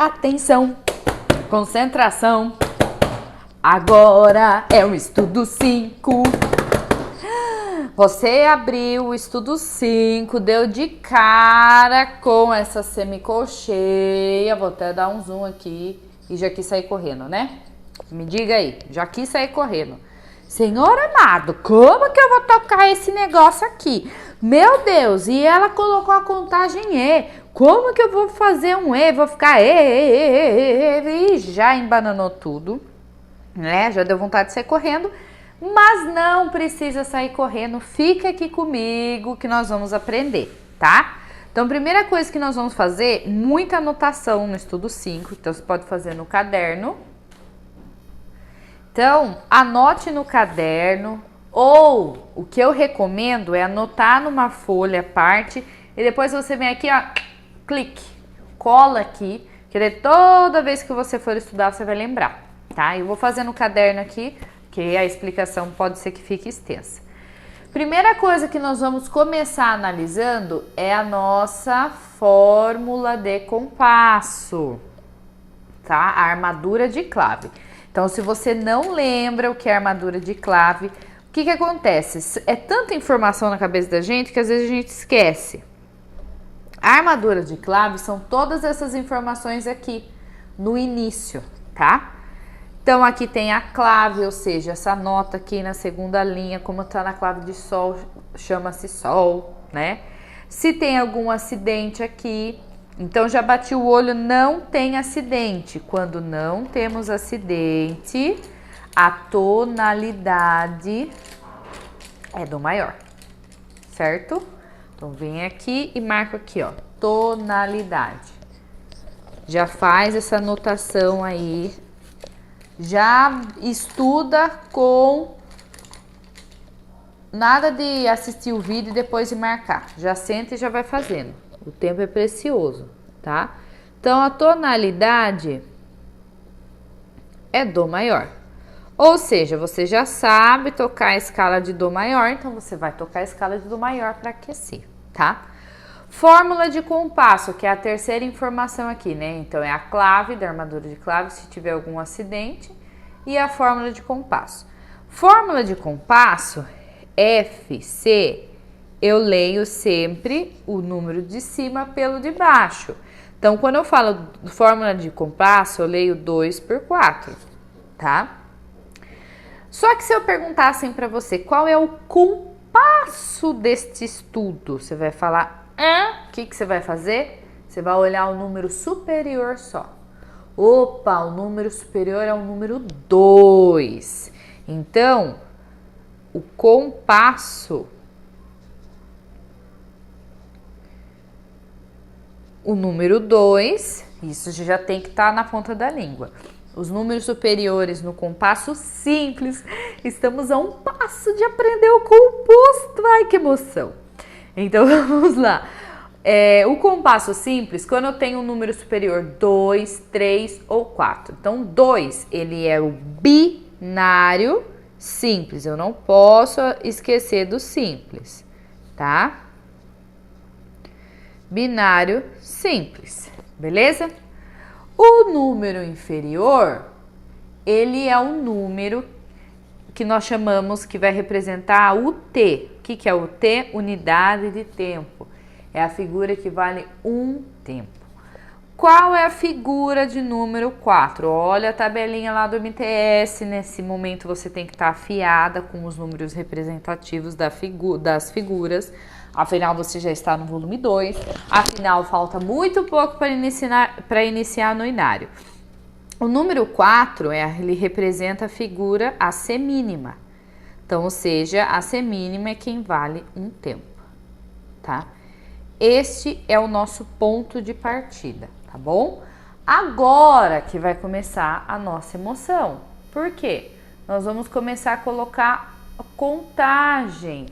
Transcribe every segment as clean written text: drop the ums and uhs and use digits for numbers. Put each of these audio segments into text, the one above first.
Atenção, concentração. Agora é o estudo 5. Você abriu o estudo 5, deu de cara com essa semicolcheia. Vou até dar um zoom aqui e já quis sair correndo, né? Me diga aí, já quis sair correndo. Senhor amado, como que eu vou tocar esse negócio aqui? Meu Deus, e ela colocou a contagem E. Como que eu vou fazer um E? Vou ficar E, já embananou tudo, né? Já deu vontade de sair correndo. Mas não precisa sair correndo, fica aqui comigo que nós vamos aprender, tá? Então, primeira coisa que nós vamos fazer, muita anotação no estudo 5, então você pode fazer no caderno. Então, anote no caderno, ou o que eu recomendo é anotar numa folha à parte e depois você vem aqui, ó, clique, cola aqui, que daí toda vez que você for estudar você vai lembrar, tá? Eu vou fazer no caderno aqui, que a explicação pode ser que fique extensa. Primeira coisa que nós vamos começar analisando é a nossa fórmula de compasso, tá? A armadura de clave. Então, se você não lembra o que é armadura de clave, o que acontece? É tanta informação na cabeça da gente que às vezes a gente esquece. A armadura de clave são todas essas informações aqui no início, tá? Então, aqui tem a clave, ou seja, essa nota aqui na segunda linha, como está na clave de sol, chama-se sol, né? Se tem algum acidente aqui, então já bati o olho, não tem acidente. Quando não temos acidente, a tonalidade é do maior, certo? Então, vem aqui e marco aqui, ó, tonalidade. Já faz essa anotação aí. Já estuda com nada de assistir o vídeo e depois de marcar. Já senta e já vai fazendo. O tempo é precioso, tá? Então, a tonalidade é Dó maior. Ou seja, você já sabe tocar a escala de Dó maior, então você vai tocar a escala de Dó maior para aquecer, tá? Fórmula de compasso, que é a terceira informação aqui, né? Então, é a clave da armadura de clave, se tiver algum acidente, e a fórmula de compasso. Fórmula de compasso, FC, eu leio sempre o número de cima pelo de baixo. Então, quando eu falo fórmula de compasso, eu leio 2 por 4, tá? Só que se eu perguntassem para você qual é o compasso deste estudo, você vai falar... O que você vai fazer? Você vai olhar o número superior só. Opa, o número superior é o número 2. Então, o compasso, o número 2, isso já tem que estar na ponta da língua. Os números superiores no compasso simples, estamos a um passo de aprender o composto. Ai, que emoção! Então, vamos lá. O compasso simples, quando eu tenho um número superior 2, 3 ou 4. Então, 2, ele é o binário simples. Eu não posso esquecer do simples, tá? Binário simples, beleza? O número inferior, ele é um número que nós chamamos, que vai representar o T. O que é o T? Unidade de tempo. É a figura que vale um tempo. Qual é a figura de número 4? Olha a tabelinha lá do MTS. Nesse momento você tem que estar afiada com os números representativos das figuras. Afinal, você já está no volume 2. Afinal, falta muito pouco para iniciar no inário. O número 4, ele representa a figura a semínima. Então, ou seja, a semínima é quem vale um tempo, tá? Este é o nosso ponto de partida, tá bom? Agora que vai começar a nossa emoção. Por quê? Nós vamos começar a colocar a contagem.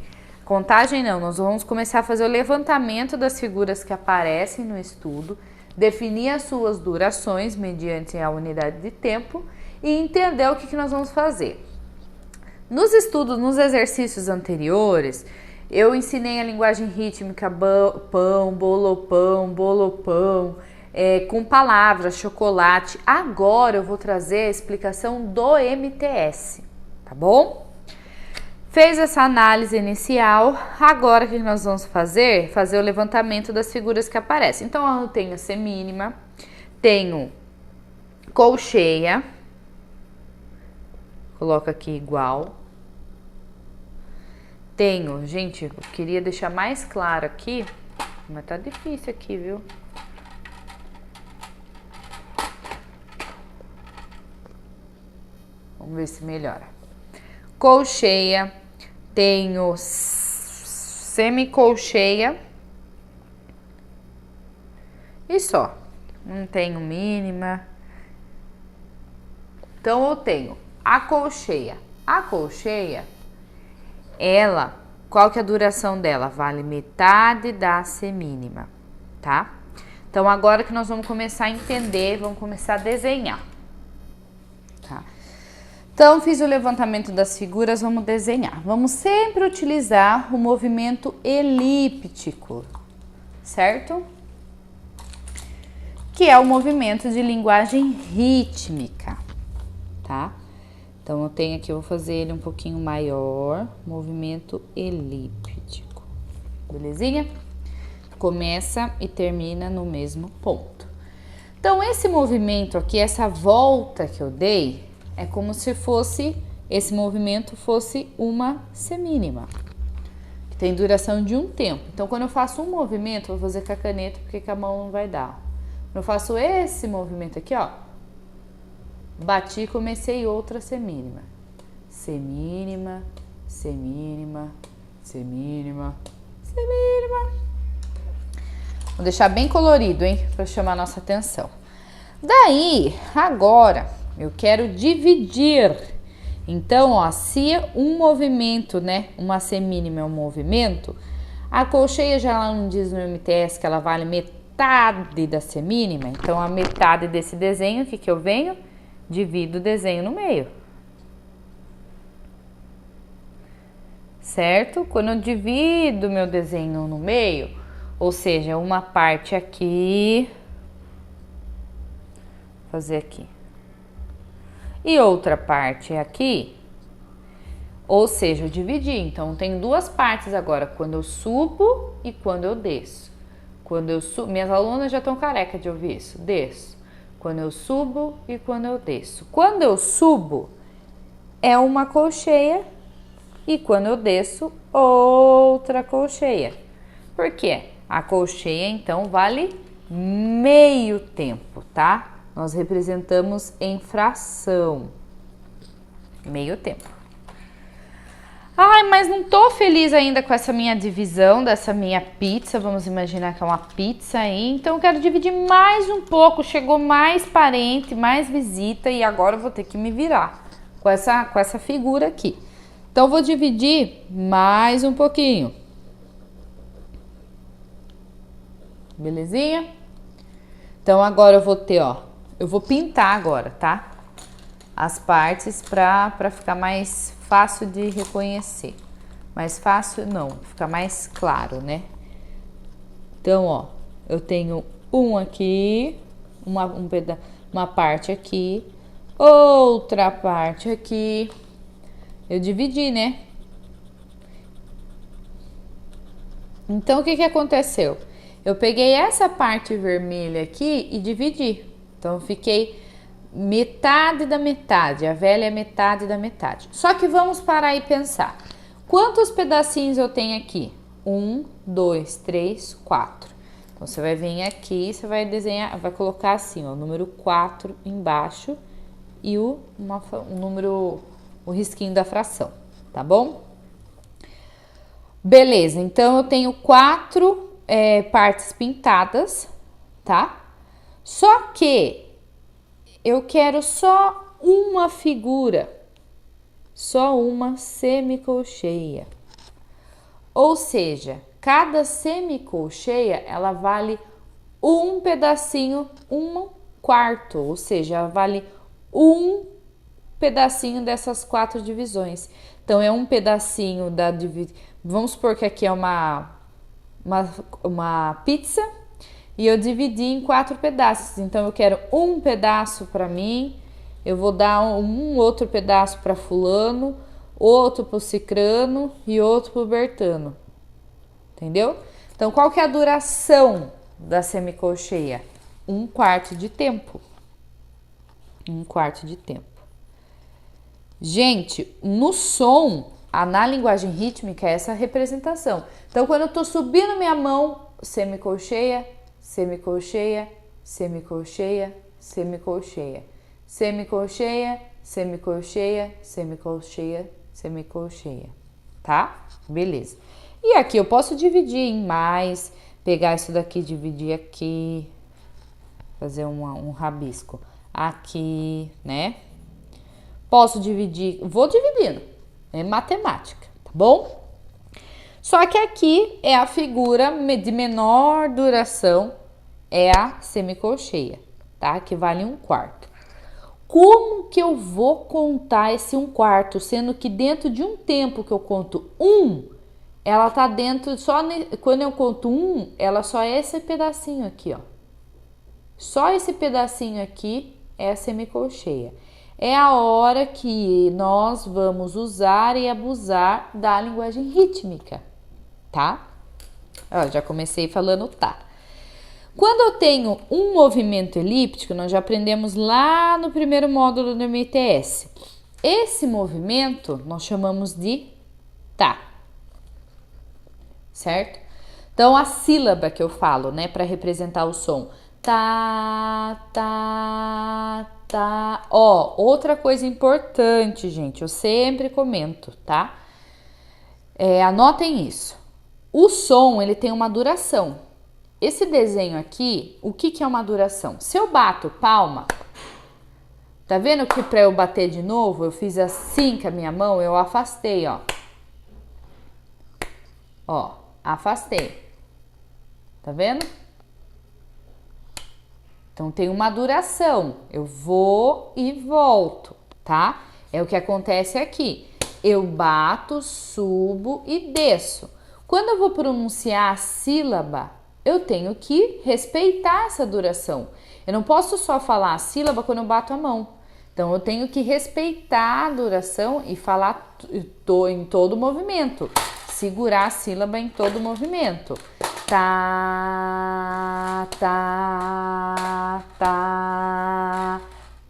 Contagem não, nós vamos começar a fazer o levantamento das figuras que aparecem no estudo, definir as suas durações mediante a unidade de tempo e entender o que nós vamos fazer. Nos estudos, nos exercícios anteriores, eu ensinei a linguagem rítmica, pão, bolopão, bolopão. com palavras, chocolate. Agora eu vou trazer a explicação do MTS, tá bom? Fez essa análise inicial, agora o que nós vamos fazer? Fazer o levantamento das figuras que aparecem. Então eu tenho semínima, tenho colcheia, coloca aqui igual. Tenho, gente, eu queria deixar mais claro aqui, mas tá difícil aqui, viu? Vamos ver se melhora. Colcheia, tenho semicolcheia e só. Não tenho mínima. Então eu tenho a colcheia. A colcheia, ela, qual que é a duração dela? Vale metade da semínima, tá? Então agora que nós vamos começar a entender, vamos começar a desenhar, tá? Então fiz o levantamento das figuras, vamos desenhar. Vamos sempre utilizar o movimento elíptico, certo? Que é o movimento de linguagem rítmica, tá? Então eu tenho aqui, eu vou fazer ele um pouquinho maior, movimento elíptico, belezinha? Começa e termina no mesmo ponto. Então esse movimento aqui, essa volta que eu dei, é como se fosse, esse movimento fosse uma semínima, que tem duração de um tempo. Então quando eu faço um movimento, eu vou fazer com a caneta, porque com a mão não vai dar. Quando eu faço esse movimento aqui, ó, bati e comecei outra semínima. Semínima, semínima, semínima, semínima. Vou deixar bem colorido, hein, para chamar nossa atenção. Daí, agora, eu quero dividir. Então, ó, se um movimento, né, uma semínima é um movimento, a colcheia já ela não diz no MTS que ela vale metade da semínima. Então, a metade desse desenho, o que eu venho? Divido o desenho no meio. Certo? Quando eu divido meu desenho no meio, ou seja, uma parte aqui, vou fazer aqui, e outra parte aqui, ou seja, eu dividi. Então, tem duas partes agora, quando eu subo e quando eu desço. Quando eu subo, minhas alunas já estão careca de ouvir isso, desço. Quando eu subo e quando eu desço. Quando eu subo, é uma colcheia e quando eu desço, outra colcheia. Por quê? A colcheia, então, vale meio tempo, tá? Nós representamos em fração. Meio tempo. Ai, mas não tô feliz ainda com essa minha divisão, dessa minha pizza. Vamos imaginar que é uma pizza aí. Então, eu quero dividir mais um pouco. Chegou mais parente, mais visita e agora eu vou ter que me virar com essa figura aqui. Então, eu vou dividir mais um pouquinho. Belezinha? Então, agora eu vou ter, ó, eu vou pintar agora, tá? As partes pra ficar mais fácil de reconhecer. Mais fácil não, fica mais claro, né? Então, ó, eu tenho um aqui, uma parte aqui, outra parte aqui. Eu dividi, né? Então, o que que aconteceu? Eu peguei essa parte vermelha aqui e dividi. Então, eu fiquei metade da metade, a velha é metade da metade. Só que vamos parar e pensar. Quantos pedacinhos eu tenho aqui? 1, 2, 3, 4. Então, você vai vir aqui, você vai desenhar, vai colocar assim, ó, o número 4 embaixo e o risquinho da fração, tá bom? Beleza, então eu tenho 4 partes pintadas, tá? Só que eu quero só uma figura, só uma semicolcheia. Ou seja, cada semicolcheia, ela vale um pedacinho, um quarto, ou seja, ela vale um pedacinho dessas 4 divisões. Então, é um pedacinho vamos supor que aqui é uma pizza, e eu dividi em 4 pedaços. Então, eu quero um pedaço para mim, eu vou dar um outro pedaço para fulano, outro para o cicrano e outro para o bertano. Entendeu? Então, qual que é a duração da semicolcheia? 1/4 de tempo. 1/4 de tempo. Gente, no som, na linguagem rítmica, é essa representação. Então, quando eu tô subindo minha mão, semicolcheia, semicolcheia, semicolcheia, semicolcheia, semicolcheia, semicolcheia, semicolcheia, semicolcheia, tá? Beleza. E aqui eu posso dividir em mais, pegar isso daqui, dividir aqui, fazer um rabisco aqui, né? Posso dividir, vou dividindo, é matemática, tá bom? Só que aqui é a figura de menor duração, é a semicolcheia, tá? Que vale 1/4. Como que eu vou contar esse 1/4, sendo que dentro de um tempo que eu conto 1, ela tá dentro, quando eu conto 1, ela só é esse pedacinho aqui, ó. Só esse pedacinho aqui é a semicolcheia. É a hora que nós vamos usar e abusar da linguagem rítmica, tá? Ó, já comecei falando tá. Quando eu tenho um movimento elíptico, nós já aprendemos lá no primeiro módulo do MTS. Esse movimento nós chamamos de tá. Certo? Então, a sílaba que eu falo, né, para representar o som. Tá, tá, tá. Ó, outra coisa importante, gente, eu sempre comento, tá? Anotem isso. O som, ele tem uma duração. Esse desenho aqui, o que é uma duração? Se eu bato palma, tá vendo que para eu bater de novo, eu fiz assim com a minha mão, eu afastei, ó. Ó, afastei. Tá vendo? Então, tem uma duração. Eu vou e volto, tá? É o que acontece aqui. Eu bato, subo e desço. Quando eu vou pronunciar a sílaba, eu tenho que respeitar essa duração. Eu não posso só falar a sílaba quando eu bato a mão. Então, eu tenho que respeitar a duração e falar em todo o movimento. Segurar a sílaba em todo o movimento. Tá, tá, tá,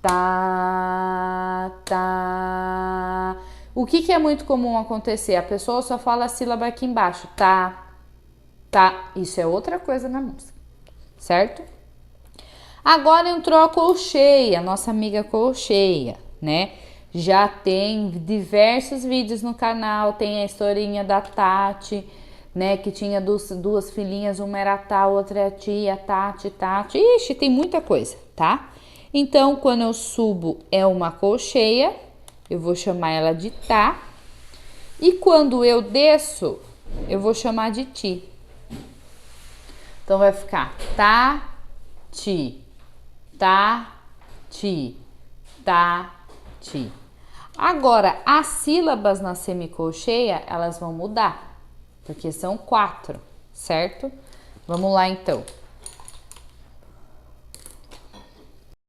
tá, tá. O que é muito comum acontecer? A pessoa só fala a sílaba aqui embaixo. Tá, tá. Isso é outra coisa na música, certo? Agora entrou a colcheia, nossa amiga colcheia, né? Já tem diversos vídeos no canal, tem a historinha da Tati, né? Que tinha duas filhinhas, uma era a Tá, outra é a tia, Tati, Tati. Ixi, tem muita coisa, tá? Então, quando eu subo é uma colcheia, eu vou chamar ela de Tá. E quando eu desço, eu vou chamar de Ti. Então, vai ficar Tá, Ti, Tá, Ti, Tá, Ti. Agora, as sílabas na semicolcheia, elas vão mudar, porque são 4, certo? Vamos lá, então.